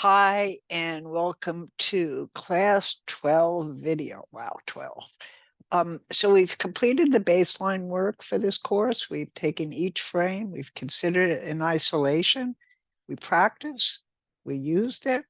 Hi, and welcome to class 12 video. Wow, 12. So we've completed the baseline work for this course. We've taken each frame, we've considered it in isolation, we practiced, we used it,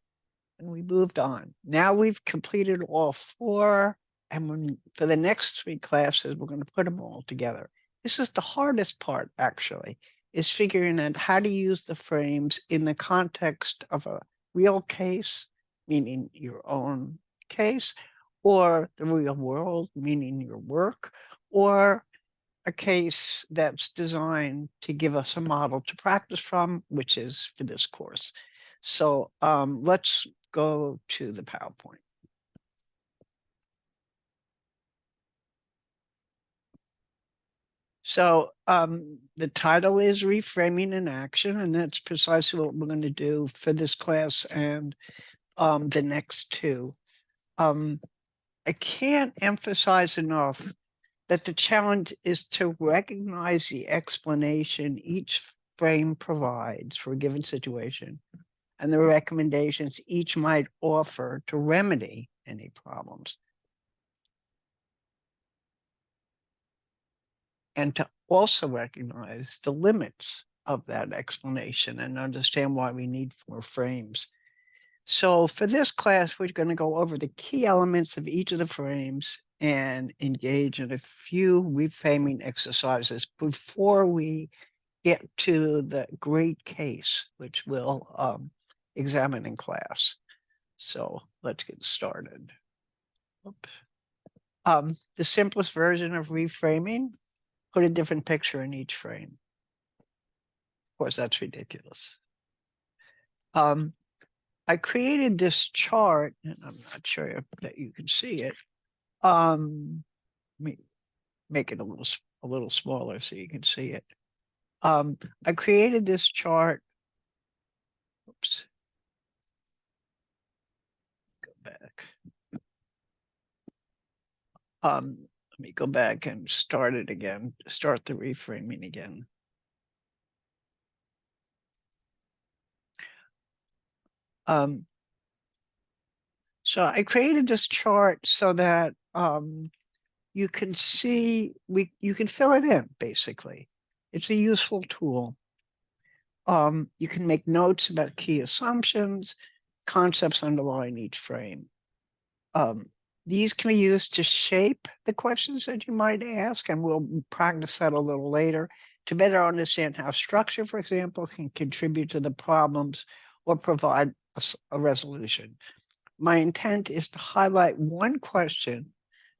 and we moved on. Now we've completed all four, and for the next three classes, we're going to put them all together. This is the hardest part, actually, is figuring out how to use the frames in the context of a real case, meaning your own case, or the real world, meaning your work, or a case that's designed to give us a model to practice from, which is for this course. So let's go to the PowerPoint. So the title is Reframing in Action, and that's precisely what we're going to do for this class and the next two. I can't emphasize enough that the challenge is to recognize the explanation each frame provides for a given situation and the recommendations each might offer to remedy any problems. And to also recognize the limits of that explanation and understand why we need more frames. So for this class, we're going to go over the key elements of each of the frames and engage in a few reframing exercises before we get to the great case, which we'll examine in class. So let's get started. Oops. The simplest version of reframing, put a different picture in each frame. Of course, that's ridiculous. I created this chart, and I'm not sure that you can see it. Let me make it a little smaller so you can see it. I created this chart. Oops. Go back. Let me go back and start it again. Start the reframing again. So I created this chart so that you can see, you can fill it in, basically. It's a useful tool. You can make notes about key assumptions, concepts underlying each frame. These can be used to shape the questions that you might ask, and we'll practice that a little later to better understand how structure, for example, can contribute to the problems or provide a resolution. My intent is to highlight one question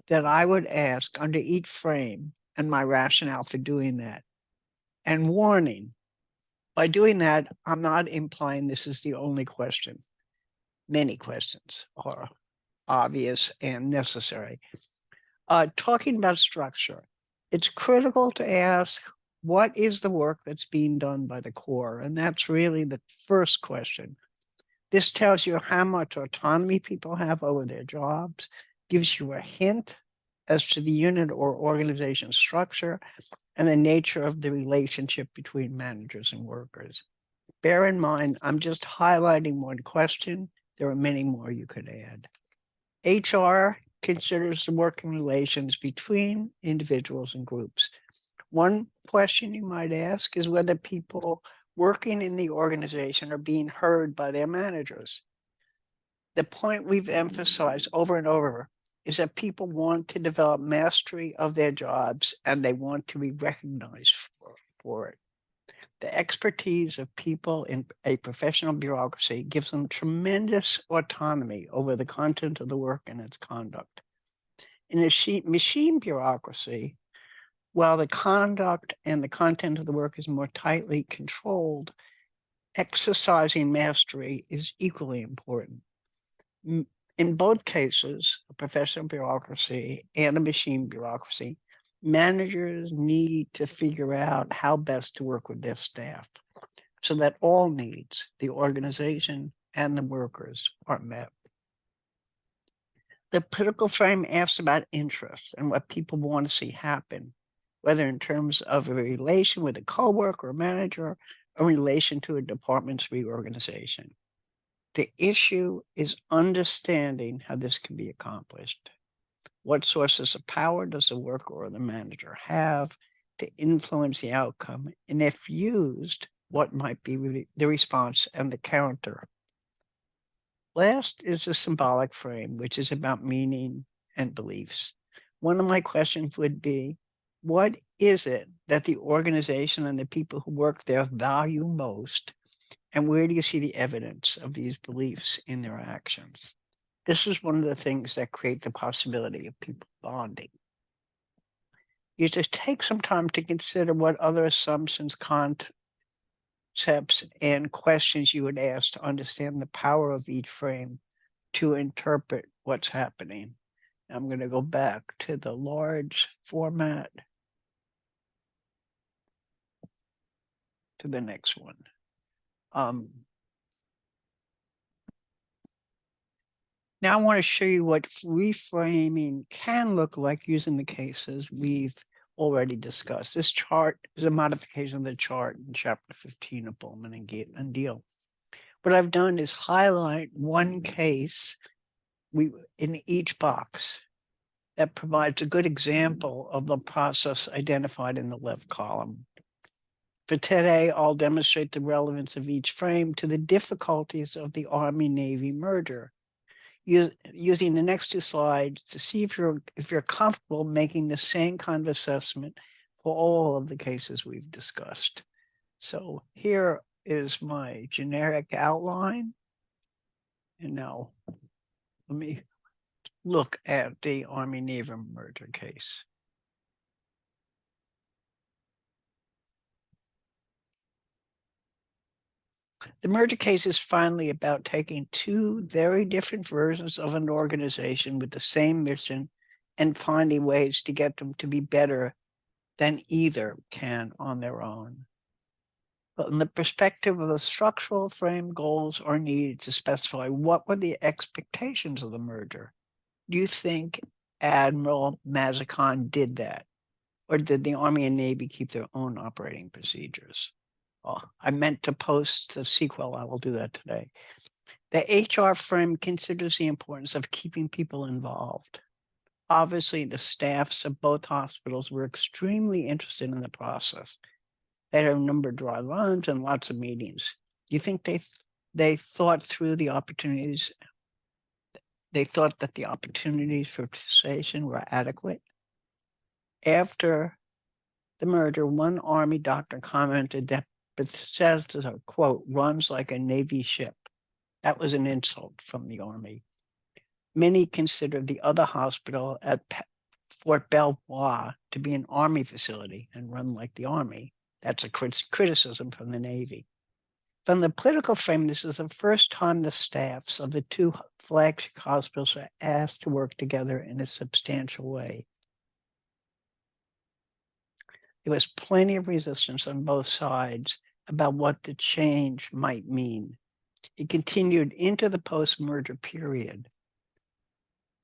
that I would ask under each frame and my rationale for doing that. And warning, by doing that, I'm not implying this is the only question. Many questions are obvious and necessary. Talking about structure, it's critical to ask, what is the work that's being done by the core? And that's really the first question. This tells you how much autonomy people have over their jobs, gives you a hint as to the unit or organization structure and the nature of the relationship between managers and workers. Bear in mind, I'm just highlighting one question. There are many more you could add. HR considers the working relations between individuals and groups. One question you might ask is whether people working in the organization are being heard by their managers. The point we've emphasized over and over is that people want to develop mastery of their jobs and they want to be recognized for it. The expertise of people in a professional bureaucracy gives them tremendous autonomy over the content of the work and its conduct. In a machine bureaucracy, while the conduct and the content of the work is more tightly controlled, exercising mastery is equally important. In both cases, a professional bureaucracy and a machine bureaucracy, managers need to figure out how best to work with their staff so that all needs, the organization and the workers, are met. The political frame asks about interests and what people want to see happen, whether in terms of a relation with a coworker or manager, or in relation to a department's reorganization. The issue is understanding how this can be accomplished. What sources of power does the worker or the manager have to influence the outcome? And if used, what might be the response and the counter? Last is the symbolic frame, which is about meaning and beliefs. One of my questions would be, what is it that the organization and the people who work there value most? And where do you see the evidence of these beliefs in their actions? This is one of the things that create the possibility of people bonding. You just take some time to consider what other assumptions, concepts, and questions you would ask to understand the power of each frame to interpret what's happening. I'm going to go back to the large format to the next one. Now I want to show you what reframing can look like using the cases we've already discussed. This chart is a modification of the chart in chapter 15 of Bowman and Deal. What I've done is highlight one case in each box that provides a good example of the process identified in the left column. For today, I'll demonstrate the relevance of each frame to the difficulties of the Army-Navy merger, using the next two slides to see if you're comfortable making the same kind of assessment for all of the cases we've discussed. So here is my generic outline. And now let me look at the Army-Navy merger case. The merger case is finally about taking two very different versions of an organization with the same mission and finding ways to get them to be better than either can on their own. But in the perspective of the structural frame, goals are needed to specify what were the expectations of the merger. Do you think Admiral Mazikhan did that? Or did the Army and Navy keep their own operating procedures? Oh, I meant to post the sequel. I will do that today. The HR frame considers the importance of keeping people involved. Obviously, the staffs of both hospitals were extremely interested in the process. They had a number of dry runs and lots of meetings. Do you think they thought through the opportunities? They thought that the opportunities for participation were adequate? After the merger, one Army doctor commented that Bethesda, quote, runs like a Navy ship. That was an insult from the Army. Many considered the other hospital at Fort Belvoir to be an Army facility and run like the Army. That's a criticism from the Navy. From the political frame, this is the first time the staffs of the two flagship hospitals are asked to work together in a substantial way. There was plenty of resistance on both sides about what the change might mean. It continued into the post-merger period.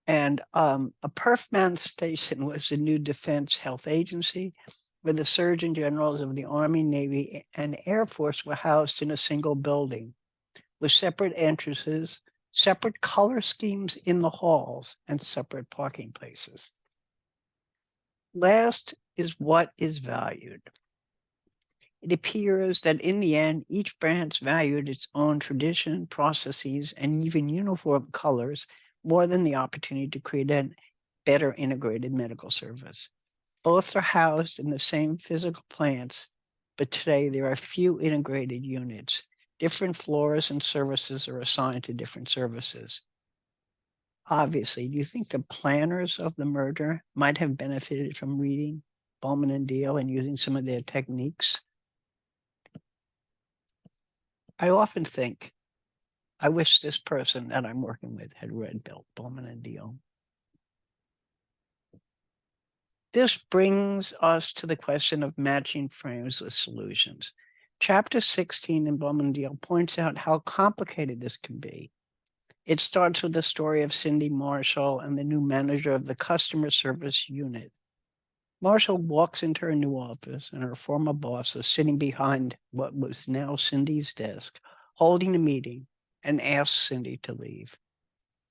And a perf manifestation was the new Defense Health Agency, where the Surgeon Generals of the Army, Navy, and Air Force were housed in a single building with separate entrances, separate color schemes in the halls, and separate parking places. Last is what is valued. It appears that in the end, each branch valued its own tradition, processes, and even uniform colors more than the opportunity to create a better integrated medical service. Both are housed in the same physical plants, but today there are few integrated units. Different floors and services are assigned to different services. Obviously, do you think the planners of the merger might have benefited from reading Bowman and Deal and using some of their techniques? I often think, I wish this person that I'm working with had read Bowman and Deal. This brings us to the question of matching frames with solutions. Chapter 16 in Bowman and Deal points out how complicated this can be. It starts with the story of Cindy Marshall and the new manager of the customer service unit. Marshall walks into her new office and her former boss is sitting behind what was now Cindy's desk, holding a meeting. and asks Cindy to leave.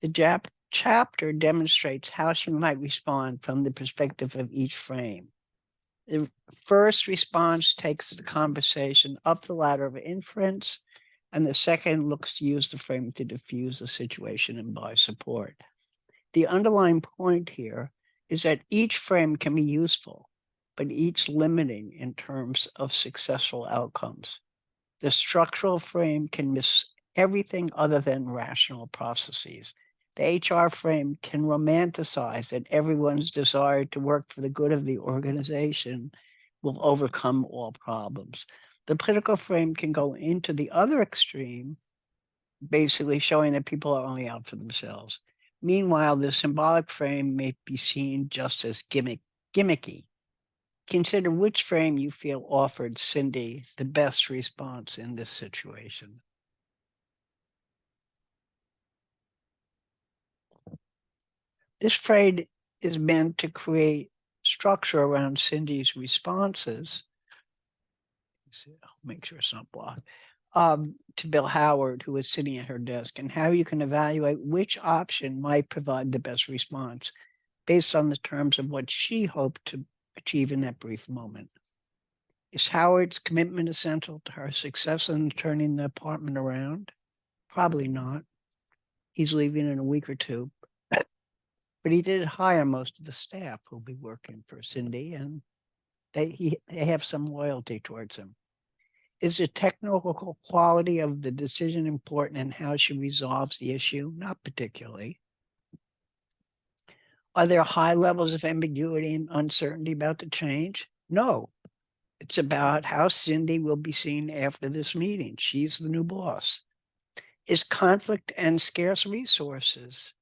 The chapter demonstrates how she might respond from the perspective of each frame. The first response takes the conversation up the ladder of inference, and the second looks to use the frame to diffuse the situation and buy support. The underlying point here is that each frame can be useful, but each limiting in terms of successful outcomes. The structural frame can miss everything other than rational processes. The HR frame can romanticize that everyone's desire to work for the good of the organization will overcome all problems. The political frame can go into the other extreme, basically showing that people are only out for themselves. Meanwhile, the symbolic frame may be seen just as gimmicky. Consider which frame you feel offered Cindy the best response in this situation. This frame is meant to create structure around Cindy's responses. I'll make sure it's not blocked. To Bill Howard, who is sitting at her desk, and how you can evaluate which option might provide the best response based on the terms of what she hoped to achieve in that brief moment. Is Howard's commitment essential to her success in turning the apartment around? Probably not. He's leaving in a week or two. But he did hire most of the staff who'll be working for Cindy, and they have some loyalty towards him. Is the technical quality of the decision important in how she resolves the issue? Not particularly. Are there high levels of ambiguity and uncertainty about the change? No. It's about how Cindy will be seen after this meeting. She's the new boss. Is conflict and scarce resources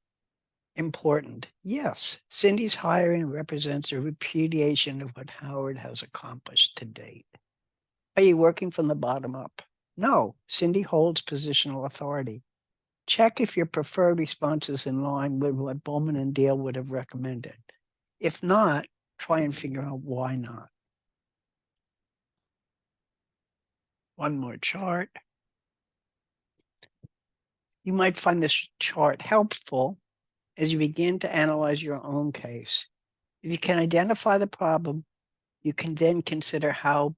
important? Yes. Cindy's hiring represents a repudiation of what Howard has accomplished to date. Are you working from the bottom up? No. Cindy holds positional authority. Check if your preferred response is in line with what Bowman and Dale would have recommended. If not, try and figure out why not. One more chart. You might find this chart helpful as you begin to analyze your own case. If you can identify the problem, you can then consider how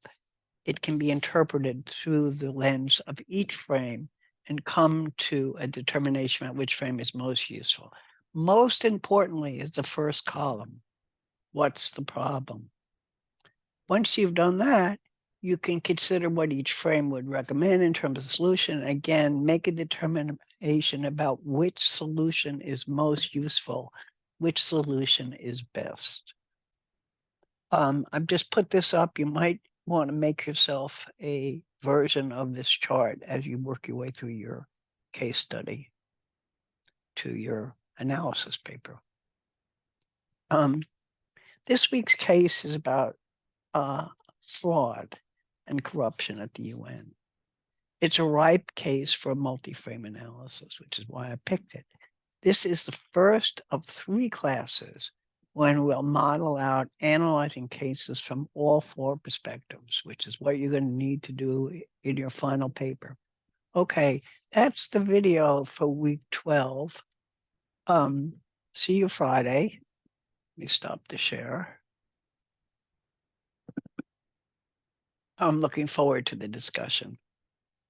it can be interpreted through the lens of each frame and come to a determination about which frame is most useful. Most importantly is the first column. What's the problem? Once you've done that, you can consider what each frame would recommend in terms of solution. And again, make a determination about which solution is most useful, which solution is best. I've just put this up. You might want to make yourself a version of this chart as you work your way through your case study to your analysis paper. This week's case is about fraud and corruption at the UN. It's a ripe case for a multi-frame analysis, which is why I picked it. This is the first of 3 classes when we'll model out analyzing cases from all 4 perspectives, which is what you're going to need to do in your final paper. Okay, that's the video for week 12. See you Friday. Let me stop the share. I'm looking forward to the discussion.